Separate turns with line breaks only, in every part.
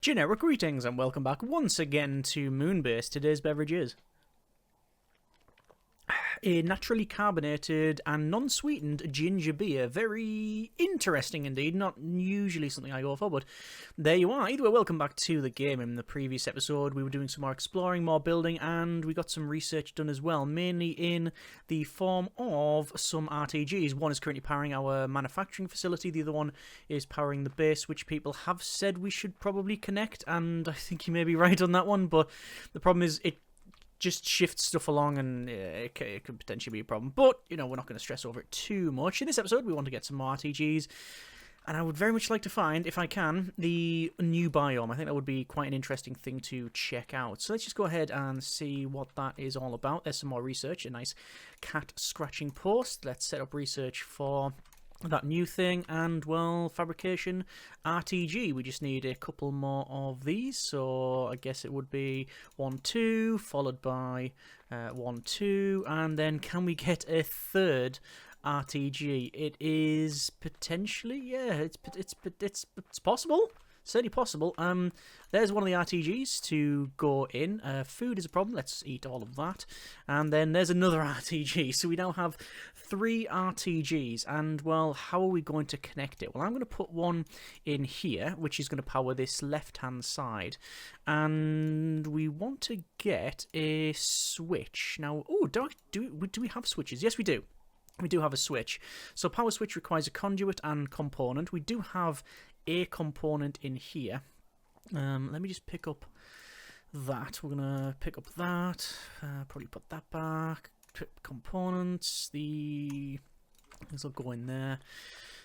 Generic greetings and welcome back once again to MewnBase. Today's beverage is a naturally carbonated and non-sweetened ginger beer. Very interesting indeed, not usually something I go for, but there you are. Either way, welcome back to the game. In the previous episode we were doing some more exploring, more building, and we got some research done as well, mainly in the form of some RTGs. One is currently powering our manufacturing facility, the other one is powering the base, which people have said we should probably connect, and I think you may be right on that one, but the problem is it just shifts stuff along, and it could potentially be a problem. But, you know, we're not going to stress over it too much. In this episode, we want to get some more RTGs, and I would very much like to find, if I can, the new biome. I think that would be quite an interesting thing to check out. So let's just go ahead and see what that is all about. There's some more research, a nice cat scratching post. Let's set up research for that new thing, and well, fabrication RTG. We just need a couple more of these, so I guess it would be 1 2 followed by 1 2, and then can we get a third RTG? It is potentially, yeah, it's possible. Certainly possible. There's one of the RTGs to go in. Food is a problem. Let's eat all of that. And then there's another RTG. So we now have 3 RTGs. And, well, how are we going to connect it? Well, I'm going to put one in here, which is going to power this left-hand side. And we want to get a switch. Now, oh, do we have switches? Yes, we do. We do have a switch. So power switch requires a conduit and component. We do have a component in here. Let me just pick up that. We're gonna pick up that. Probably put that back. Components. These will go in there.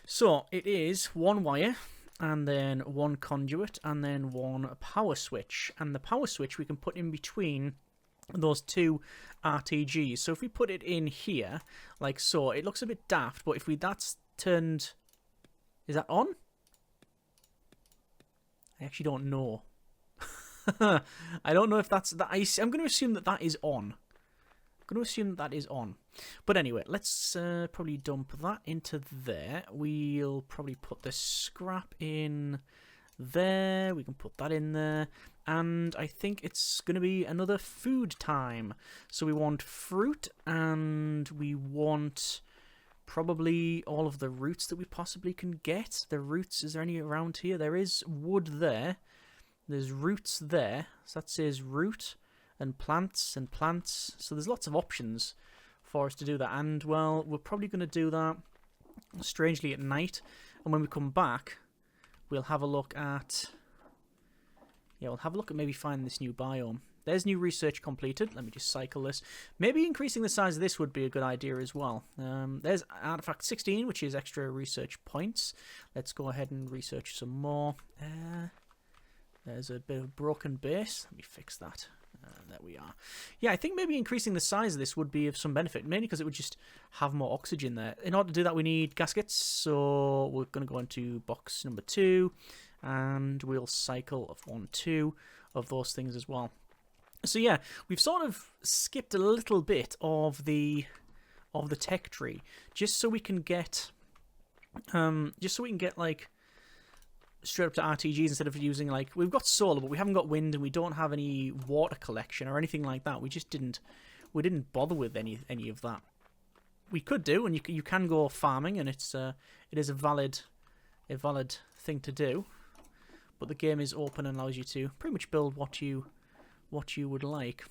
So it is 1 wire, and then 1 conduit, and then 1 power switch. And the power switch we can put in between those 2 RTGs. So if we put it in here, like so, it looks a bit daft, but if that's turned... Is that on? I actually don't know. I don't know if that's... I'm going to assume that is on. But anyway, let's probably dump that into there. We'll probably put the scrap in there. We can put that in there. And I think it's going to be another food time. So we want fruit, and we want probably all of the roots that we possibly can get. The roots, is there any around here? There is wood there. There's roots there. So that says root and plants and plants. So there's lots of options for us to do that. And, well, we're probably going to do that strangely at night. And when we come back, we'll have a look at... Yeah, we'll have a look at maybe finding this new biome. There's new research completed. Let me just cycle this. Maybe increasing the size of this would be a good idea as well. There's artifact 16, which is extra research points. Let's go ahead and research some more. There's a bit of broken base. Let me fix that. There we are. Yeah, I think maybe increasing the size of this would be of some benefit, mainly because it would just have more oxygen there. In order to do that, we need gaskets, so we're going to go into box number 2, and we'll cycle of 1 2 of those things as well. So yeah, we've sort of skipped a little bit of the tech tree, just so we can get like straight up to RTGs instead of using, like, we've got solar, but we haven't got wind, and we don't have any water collection or anything like that. We didn't bother with any of that. We could do, and you can go farming, and it is a valid thing to do. But the game is open and allows you to pretty much build what you would like.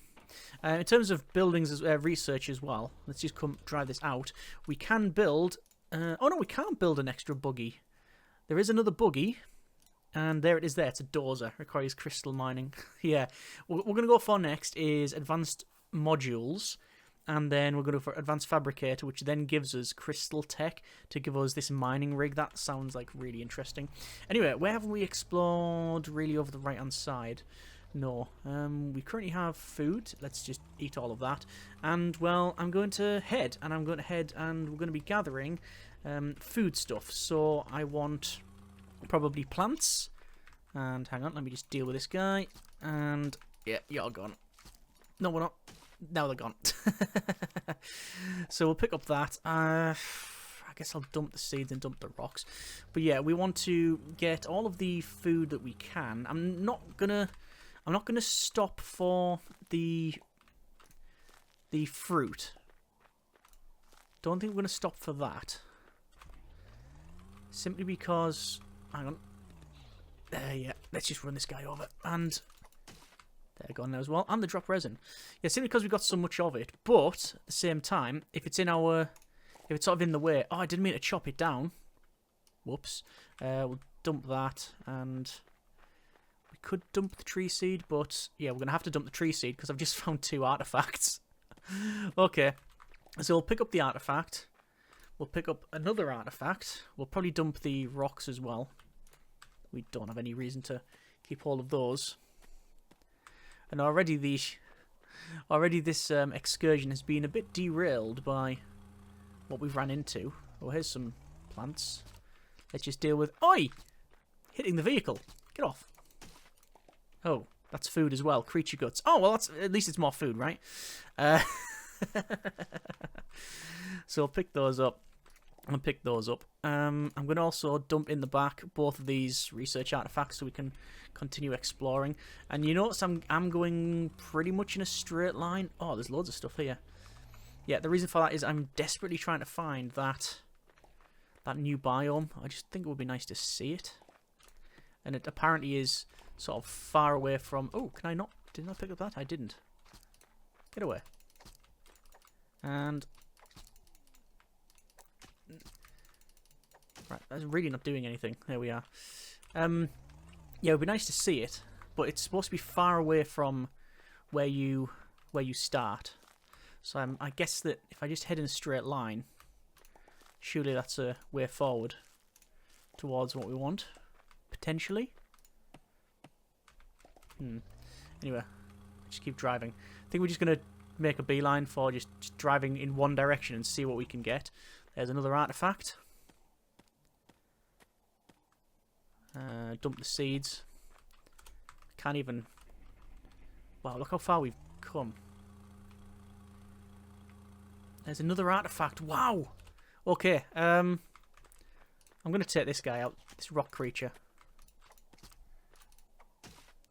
In terms of buildings, research as well, let's just try this out. We can build... oh no, we can't build an extra buggy. There is another buggy, and there it is there. It's a dozer. Requires crystal mining. Yeah. What we're going to go for next is advanced modules, and then we're going to go for advanced fabricator, which then gives us crystal tech to give us this mining rig. That sounds like really interesting. Anyway, where haven't we explored really over the right-hand side? No. We currently have food. Let's just eat all of that. And, well, I'm going to head, and we're going to be gathering food stuff. So I want probably plants. And hang on, let me just deal with this guy. And, yeah, you're gone. No, we're not. Now they're gone. So we'll pick up that. I guess I'll dump the seeds and dump the rocks. But yeah, we want to get all of the food that we can. I'm not gonna stop for the fruit. Don't think we're gonna stop for that. Simply because, hang on. Yeah, let's just run this guy over. And there, gone now as well. And the drop resin. Yeah, simply because we've got so much of it. But at the same time, if it's sort of in the way. Oh, I didn't mean to chop it down. Whoops. We'll dump that, and we could dump the tree seed, but yeah, we're gonna have to dump the tree seed because I've just found 2 artifacts. Okay, so we'll pick up the artifact. We'll pick up another artifact. We'll probably dump the rocks as well. We don't have any reason to keep all of those. And already this excursion has been a bit derailed by what we've ran into. Oh, here's some plants. Let's just deal with... Oi! Hitting the vehicle. Get off. Oh, that's food as well. Creature guts. Oh, well, at least it's more food, right? So I'll pick those up. I'll pick those up. I'm going to also dump in the back both of these research artifacts so we can continue exploring. And you notice I'm going pretty much in a straight line. Oh, there's loads of stuff here. Yeah, the reason for that is I'm desperately trying to find that new biome. I just think it would be nice to see it. And it apparently is sort of far away from... Oh, can I not? Didn't I pick up that? I didn't. Get away. And... Right, that's really not doing anything. There we are. Yeah, it would be nice to see it, but it's supposed to be far away from where you start. So I guess that if I just head in a straight line, surely that's a way forward towards what we want, potentially. Anyway, just keep driving. I think we're just going to make a beeline for just driving in one direction and see what we can get. There's another artifact. Dump the seeds. Can't even... Wow, look how far we've come. There's another artifact. Wow! Okay, I'm going to take this guy out. This rock creature.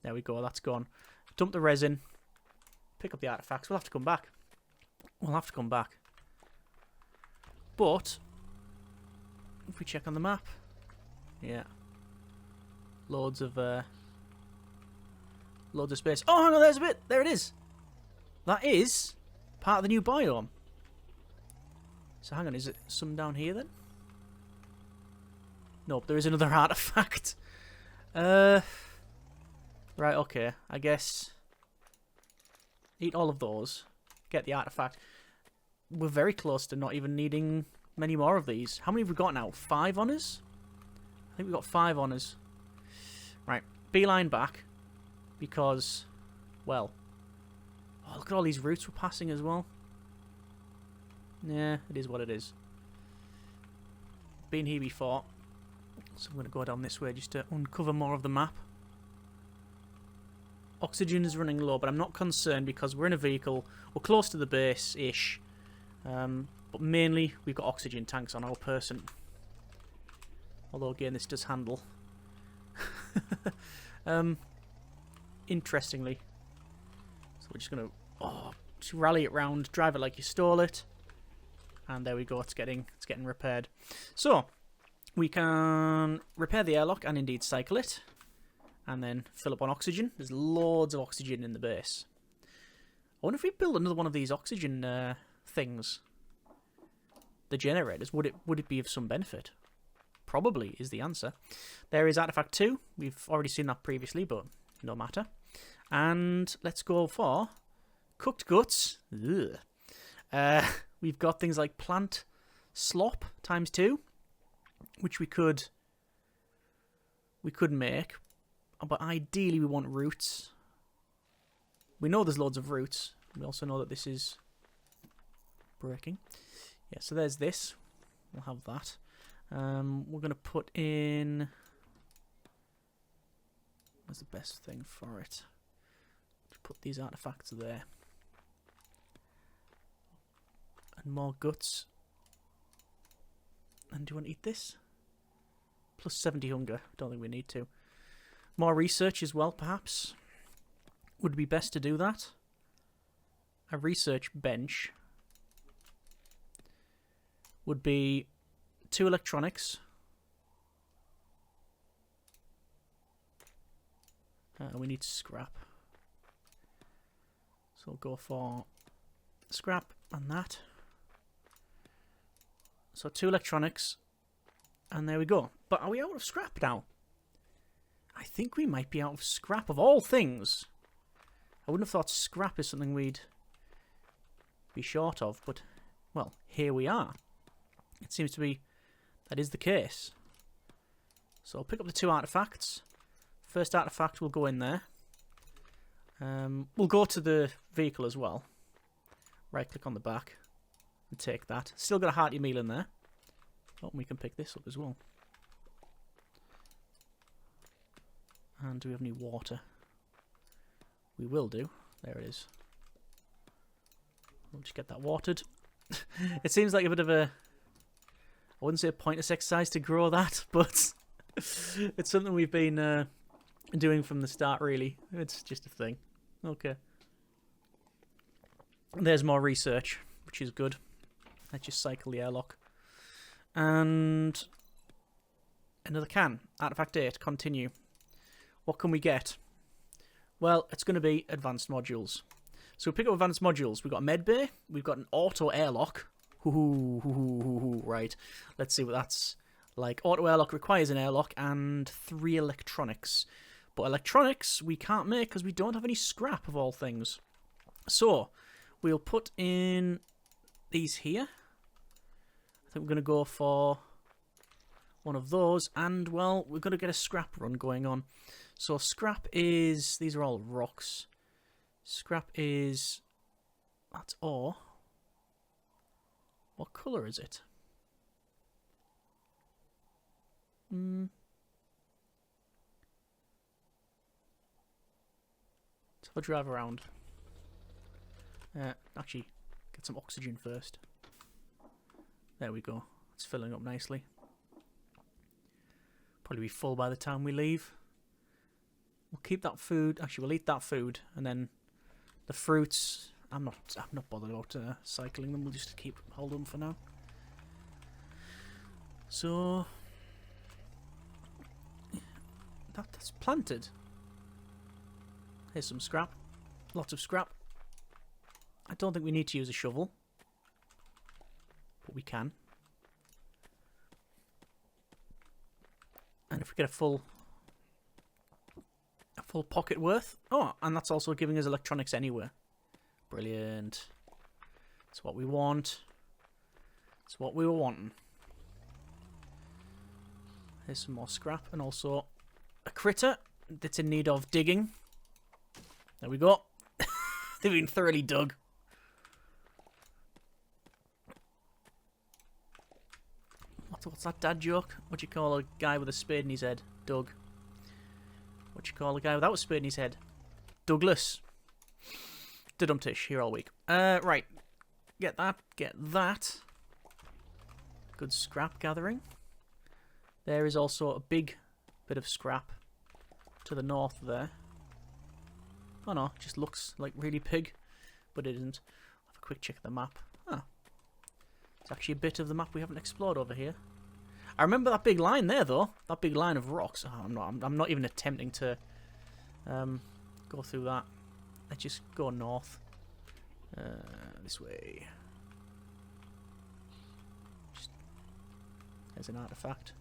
There we go, that's gone. Dump the resin. Pick up the artifacts. We'll have to come back. We'll have to come back. But, if we check on the map... Yeah. Loads of space. Oh, hang on, there's a bit. There it is. That is part of the new biome. So hang on, is it some down here then? Nope, there is another artifact. Right, okay. I guess eat all of those. Get the artifact. We're very close to not even needing many more of these. How many have we got now? 5 on us? I think we've got 5 on us. Right, beeline back. Because, well... Oh, look at all these routes we're passing as well. Yeah, it is what it is. Been here before. So I'm going to go down this way just to uncover more of the map. Oxygen is running low, but I'm not concerned because we're in a vehicle. We're close to the base-ish. But mainly, we've got oxygen tanks on our person. Although, again, this does handle. Interestingly. So we're just going to just rally it round, drive it like you stole it. And there we go, it's getting repaired. So, we can repair the airlock and indeed cycle it. And then fill up on oxygen. There's loads of oxygen in the base. I wonder if we build another one of these oxygen things. The generators, would it be of some benefit? Probably is the answer. There is artifact 2. We've already seen that previously, but no matter. And let's go for cooked guts. We've got things like plant slop ×2, which we could make, but ideally we want roots. We know there's loads of roots. We also know that this is breaking. Yeah, so there's this. We'll have that. We're going to put in... What's the best thing for it? Just put these artifacts there. And more guts. And do you want to eat this? Plus 70 hunger. Don't think we need to. More research as well, perhaps. Would be best to do that. A research bench would be 2 electronics. We need scrap. So we'll go for scrap and that. So 2 electronics. And there we go. But are we out of scrap now? I think we might be out of scrap of all things. I wouldn't have thought scrap is something we'd be short of, but, well, here we are. It seems to be that is the case. So I'll pick up the 2 artifacts. First artifact will go in there. We'll go to the vehicle as well. Right click on the back and take that. Still got a hearty meal in there. Oh, we can pick this up as well. And do we have any water? We will do. There it is. We'll just get that watered. It seems like a bit of a... I wouldn't say a pointless exercise to grow that, but it's something we've been doing from the start, really. It's just a thing. Okay. There's more research, which is good. Let's just cycle the airlock. And another can. Artifact 8. Continue. What can we get? Well, it's going to be advanced modules. So we pick up advanced modules. We've got a med bay. We've got an auto airlock. Right. Let's see what that's like. Auto airlock requires an airlock and 3 electronics. But electronics we can't make because we don't have any scrap of all things. So we'll put in these here. I think we're going to go for one of those. And, well, we're going to get a scrap run going on. So scrap is... These are all rocks. Scrap is... That's ore. What colour is it? Let's have a drive around. Actually, get some oxygen first. There we go. It's filling up nicely. Probably be full by the time we leave. We'll keep that food. Actually, we'll eat that food, and then the fruits. I'm not bothered about cycling them. We'll just keep hold them for now. So that's planted. Here's some scrap. Lots of scrap. I don't think we need to use a shovel, but we can. And if we get a full pocket worth. Oh, and that's also giving us electronics anywhere. Brilliant. That's what we want. That's what we were wanting. Here's some more scrap and also a critter that's in need of digging. There we go. They've been thoroughly dug. What's that dad joke? What do you call a guy with a spade in his head? Doug. What do you call a guy without a spade in his head? Douglas. Didumtish here all week. Right. Get that. Get that. Good scrap gathering. There is also a big bit of scrap to the north there. Oh no, it just looks like really big, but it isn't. I'll have a quick check of the map. Oh. It's actually a bit of the map we haven't explored over here. I remember that big line there, though. That big line of rocks. Oh, I'm not even attempting to go through that. Let's just go north. This way. There's an artifact.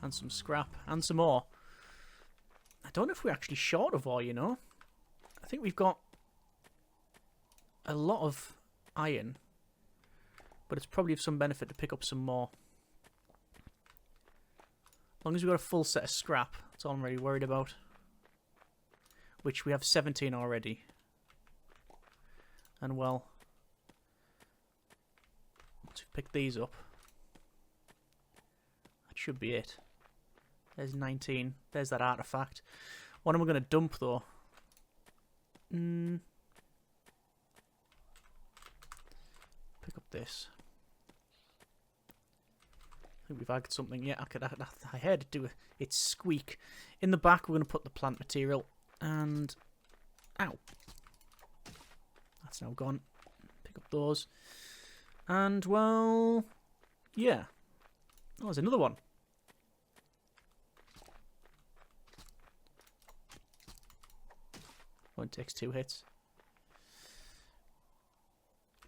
And some scrap. And some ore. I don't know if we're actually short of ore, you know. I think we've got a lot of iron. But it's probably of some benefit to pick up some more. As long as we've got a full set of scrap, that's all I'm really worried about. Which we have 17 already. And well, once we pick these up, that should be it. There's 19. There's that artifact. What am I going to dump though? Pick up this. think we've had something. Yeah, I heard it do its squeak. In the back, we're going to put the plant material. And... Ow. That's now gone. Pick up those. And, well... Yeah. Oh, there's another one. One takes 2 hits.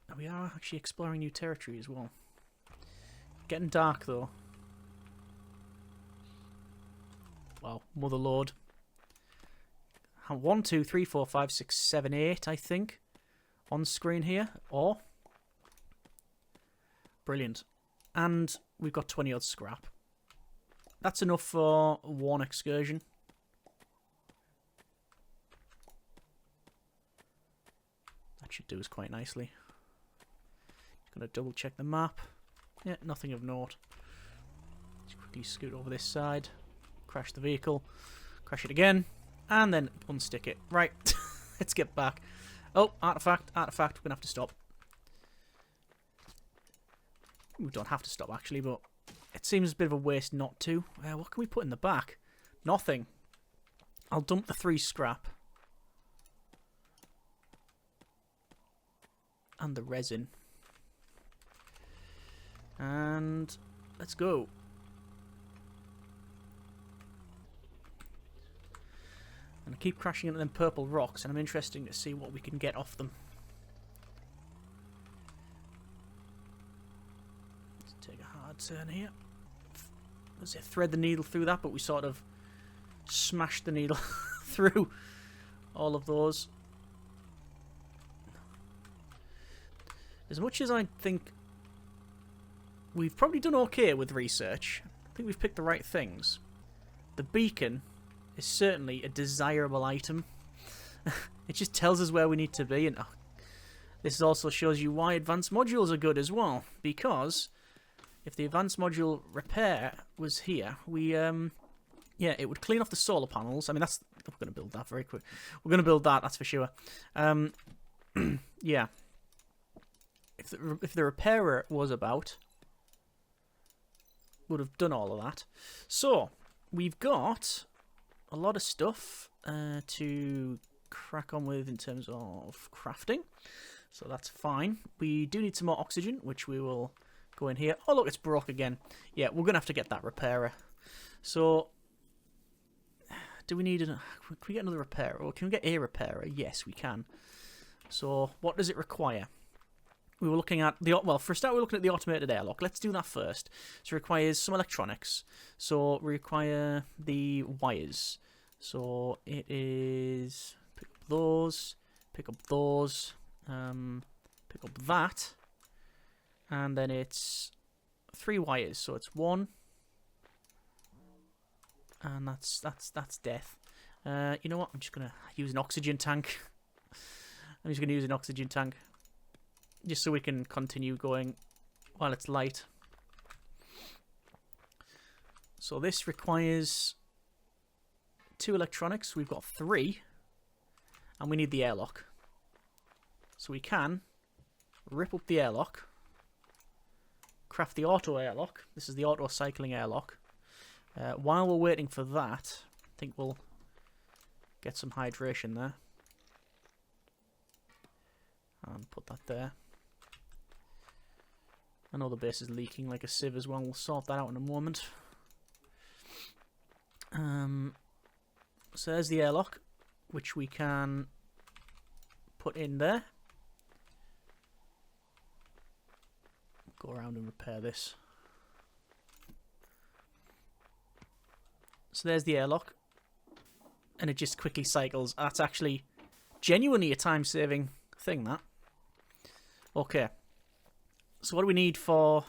And we are actually exploring new territory as well. Getting dark, though. Wow, Mother Lord. 1, 2, 3, 4, 5, 6, 7, 8, I think. On screen here. Or... Brilliant. And we've got 20 odd scrap. That's enough for 1 excursion. That should do us quite nicely. Just going to double check the map. Yeah, nothing of note. Just quickly scoot over this side. Crash the vehicle. Crash it again. And then unstick it. Right. Let's get back. Oh, artifact. Artifact. We're going to have to stop. We don't have to stop, actually, but it seems a bit of a waste not to. What can we put in the back? Nothing. I'll dump the 3 scrap. And the resin. And let's go. And I keep crashing into them purple rocks, and I'm interested to see what we can get off them. Let's take a hard turn here. Let's say thread the needle through that, but we sort of smashed the needle through all of those. As much as I think we've probably done okay with research, I think we've picked the right things. The beacon is certainly a desirable item. It just tells us where we need to be, and this also shows you why advanced modules are good as well, because if the advanced module repair was here, we yeah, it would clean off the solar panels. I mean, that's, we're going to build that very quick. We're going to build that, that's for sure. Yeah. If the repairer was about, would have done all of that. So we've got a lot of stuff to crack on with in terms of crafting, so that's fine. We do need some more oxygen, which we will go in here. Oh look, it's broke again. Yeah, we're gonna have to get that repairer. So do we need can we get another repairer, or can we get a repairer? Yes, we can. So what does it require? We were looking at the, well, for a start, we're looking at the automated airlock. Let's do that first. So it requires some electronics. So we require the wires. So it is pick up those, pick up those, pick up that, and then it's 3 wires. So it's 1, and that's death. You know what? I'm just gonna use an oxygen tank. I'm just gonna use an oxygen tank, just so we can continue going while it's light. So this requires 2 electronics. We've got 3, and we need the airlock. So we can rip up the airlock, craft the auto airlock. This is the auto cycling airlock. While we're waiting for that, I think we'll get some hydration there. And put that there. I know the base is leaking like a sieve as well. We'll sort that out in a moment. So there's the airlock, which we can put in there. Go around and repair this. So there's the airlock, and it just quickly cycles. That's actually genuinely a time-saving thing, that. Okay. So what do we need for...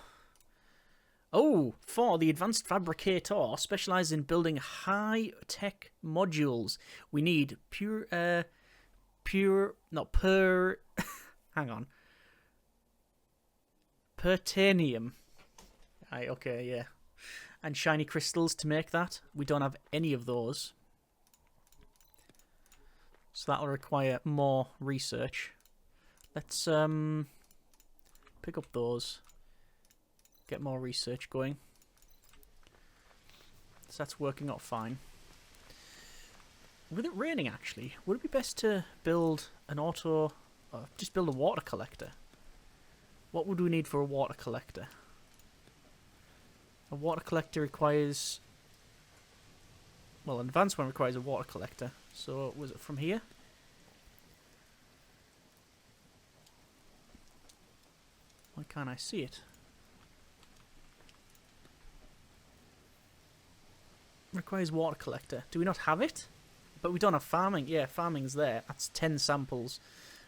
Oh, for the advanced fabricator, specialised in building high-tech modules. We need hang on. Pertanium. Aye, okay, yeah. And shiny crystals to make that. We don't have any of those. So that'll require more research. Let's pick up those. Get more research going. So that's working out fine. With it raining, actually, would it be best to build an auto... or just build a water collector? What would we need for a water collector? A water collector requires... well, an advanced one requires a water collector. So, was it from here? Why can't I see it? Requires water collector. Do we not have it? But we don't have farming. Yeah, farming's there. That's 10 samples.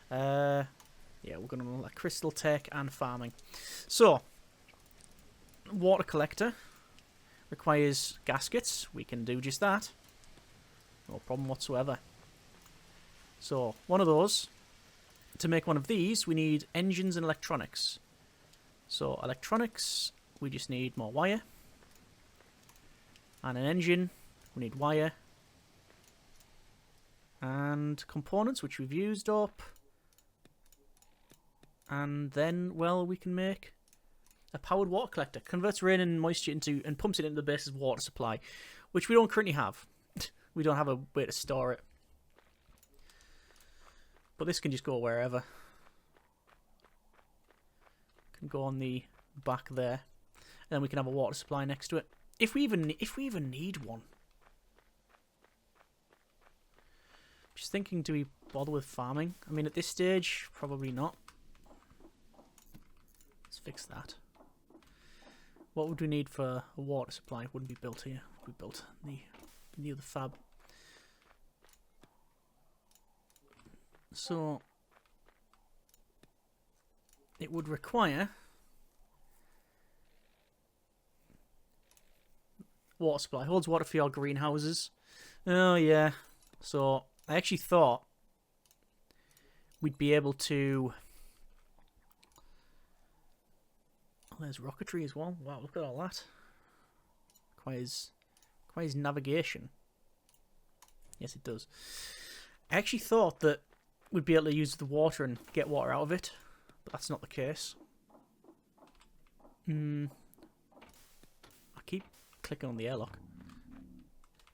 Yeah, we're going to like crystal tech and farming. So, water collector requires gaskets. We can do just that. No problem whatsoever. So, one of those. To make one of these, we need engines and electronics. So, electronics, we just need more wire. And an engine, we need wire. And components, which we've used up. And then, well, we can make a powered water collector. Converts rain and moisture into, and pumps it into the base's water supply, which we don't currently have. We don't have a way to store it. But this can just go wherever. Can go on the back there. And then we can have a water supply next to it. If we even need one. Just thinking, do we bother with farming? I mean, at this stage, probably not. Let's fix that. What would we need for a water supply? It wouldn't be built here. It would be built in the other fab. So, it would require water supply. Holds water for your greenhouses. Oh, yeah. So, I actually thought we'd be able to... oh, there's rocketry as well. Wow, look at all that. Requires navigation. Yes, it does. I actually thought that we'd be able to use the water and get water out of it, but that's not the case. I keep clicking on the airlock.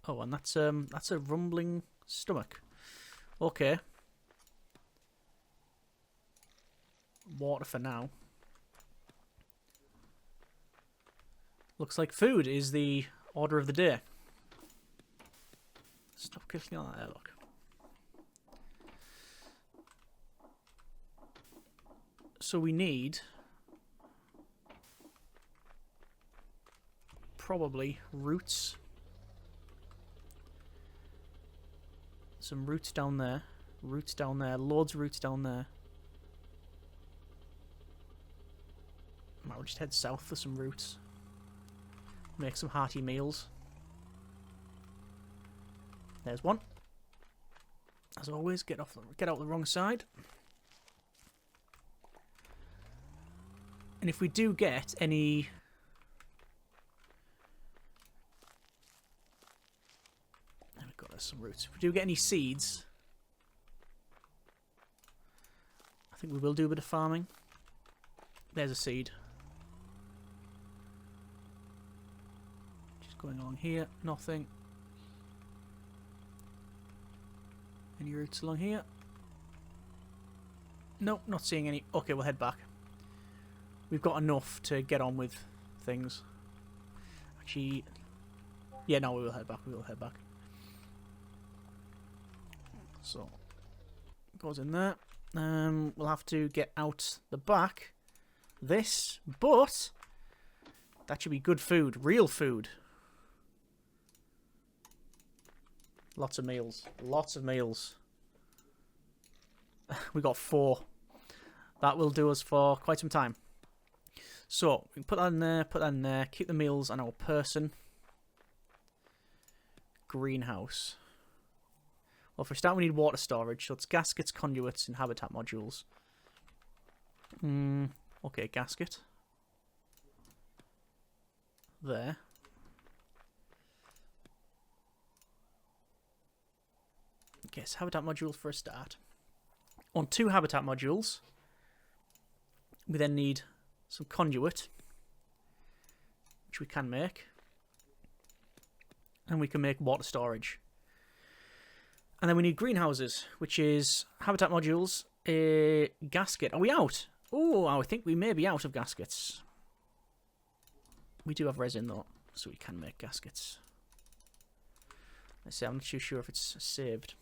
Oh, and that's a rumbling stomach. Okay. Water for now. Looks like food is the order of the day. Stop clicking on that airlock. So we need probably roots. Some roots down there. Roots down there. Loads of roots down there. Might we'll just head south for some roots. Make some hearty meals. There's one. As always, get out the wrong side. And if we do get any... there we go, there's some roots. If we do get any seeds, I think we will do a bit of farming. There's a seed. Just going along here, nothing. Any roots along here? Nope, not seeing any. Okay, we'll head back. We've got enough to get on with things. Actually, yeah, no, we will head back. We will head back. So, goes in there. We'll have to get out the back. This, but that should be good food, real food. Lots of meals. Lots of meals. We got 4. That will do us for quite some time. So, we can put that in there, put that in there. Keep the meals on our person. Greenhouse. Well, for a start, we need water storage. So, it's gaskets, conduits, and habitat modules. Okay, gasket. There. Okay, so habitat modules for a start. On 2 habitat modules, we then need some conduit, which we can make. and we can make water storage. And then we need greenhouses, which is habitat modules, a gasket. Are we out? Oh, I think we may be out of gaskets. We do have resin though, so we can make gaskets. Let's see, I'm not too sure if it's saved.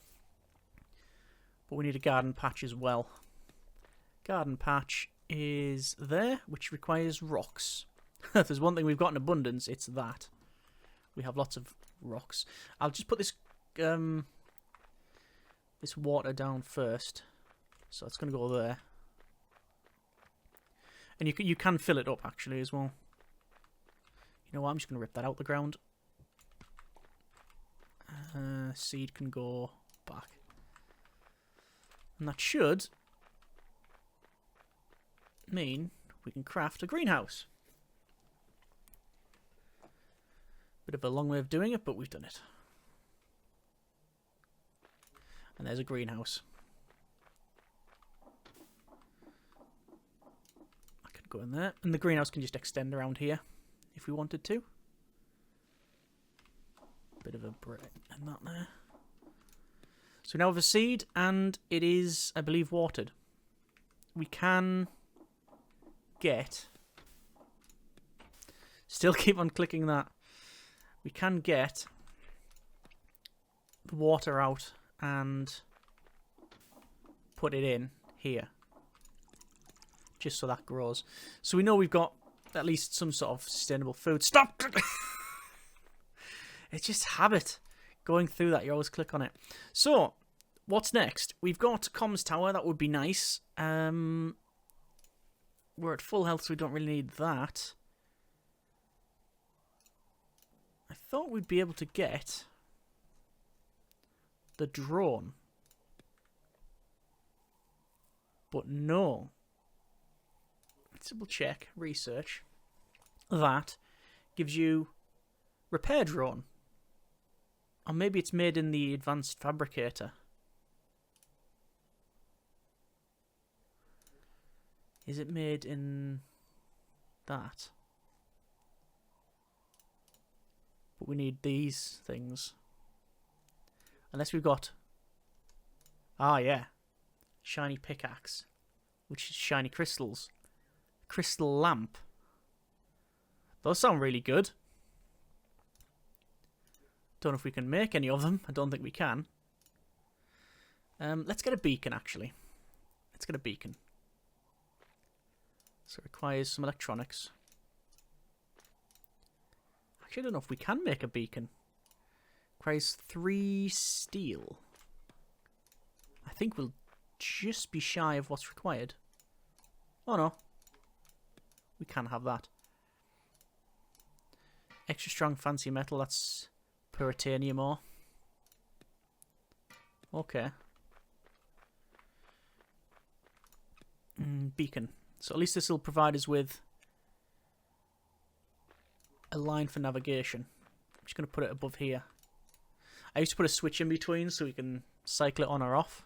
But we need a garden patch as well. Garden patch is there, which requires rocks. If there's one thing we've got in abundance, it's that. We have lots of rocks. I'll just put this this water down first. So it's going to go there. And you can fill it up actually as well. You know what, I'm just going to rip that out the ground. Seed can go back. And that should mean we can craft a greenhouse. Bit of a long way of doing it, but we've done it. And there's a greenhouse. I could go in there. And the greenhouse can just extend around here if we wanted to. Bit of a brick and that there. So now we have a seed, and it is, I believe, watered. We can get... Still keep on clicking that. We can get the water out and put it in here. Just so that grows. So we know we've got at least some sort of sustainable food. Stop! It's just habit. Going through that, you always click on it. So, what's next? We've got comms tower. That would be nice. We're at full health, so we don't really need that. I thought we'd be able to get the drone. But no. Let's double check. Research. That gives you repair drone. Or maybe it's made in the advanced fabricator. Is it made in that? But we need these things. Unless we've got... Ah, yeah. Shiny pickaxe. Which is shiny crystals. Crystal lamp. Those sound really good. Don't know if we can make any of them. I don't think we can. Let's get a beacon, actually. Let's get a beacon. So it requires some electronics. Actually, I don't know if we can make a beacon. Requires 3 steel. I think we'll just be shy of what's required. Oh no. We can have that. Extra strong fancy metal, that's puritanium ore. Okay. Beacon. So at least this will provide us with a line for navigation. I'm just going to put it above here. I used to put a switch in between so we can cycle it on or off.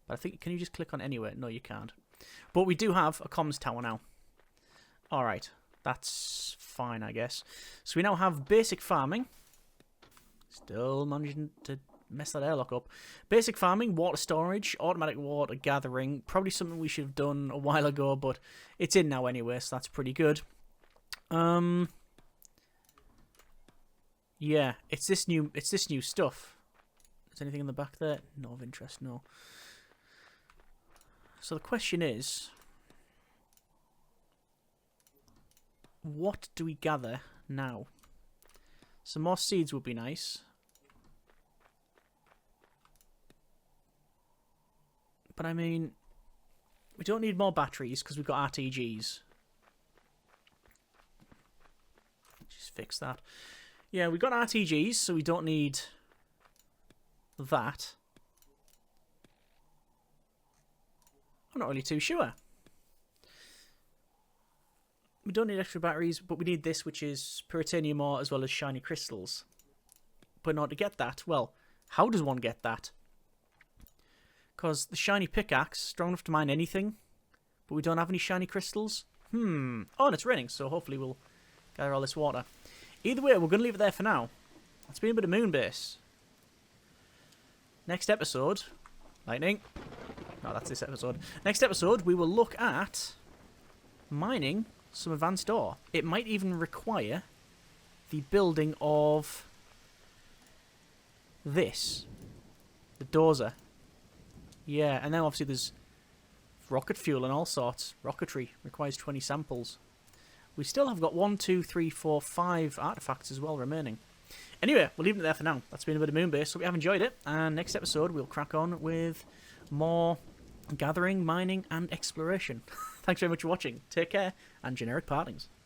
But I think, can you just click on anywhere? No, you can't. But we do have a comms tower now. Alright, that's fine, I guess. So we now have basic farming. Still managing to mess that airlock up. Basic farming, water storage, automatic water gathering. Probably something we should have done a while ago, but it's in now anyway, so that's pretty good. Yeah, it's this new stuff. Is anything in the back there? Not of interest, no. So the question is, what do we gather now? Some more seeds would be nice. But I mean, we don't need more batteries because we've got RTGs. Just fix that. Yeah, we've got RTGs, so we don't need that. I'm not really too sure. We don't need extra batteries, but we need this, which is puritanium ore as well as shiny crystals. But in order to get that, well, how does one get that? Because the shiny pickaxe, strong enough to mine anything, but we don't have any shiny crystals. Oh, and it's raining, so hopefully we'll gather all this water. Either way, we're going to leave it there for now. It's been a bit of MewnBase. Next episode, lightning. No, that's this episode. Next episode, we will look at mining some advanced ore. It might even require the building of this, the dozer. Yeah, and then obviously there's rocket fuel and all sorts. Rocketry requires 20 samples. We still have got 1, 2, 3, 4, 5 artifacts as well remaining. Anyway, we'll leave it there for now. That's been a bit of MewnBase. Hope you have enjoyed it. And next episode, we'll crack on with more gathering, mining, and exploration. Thanks very much for watching. Take care, and generic partings.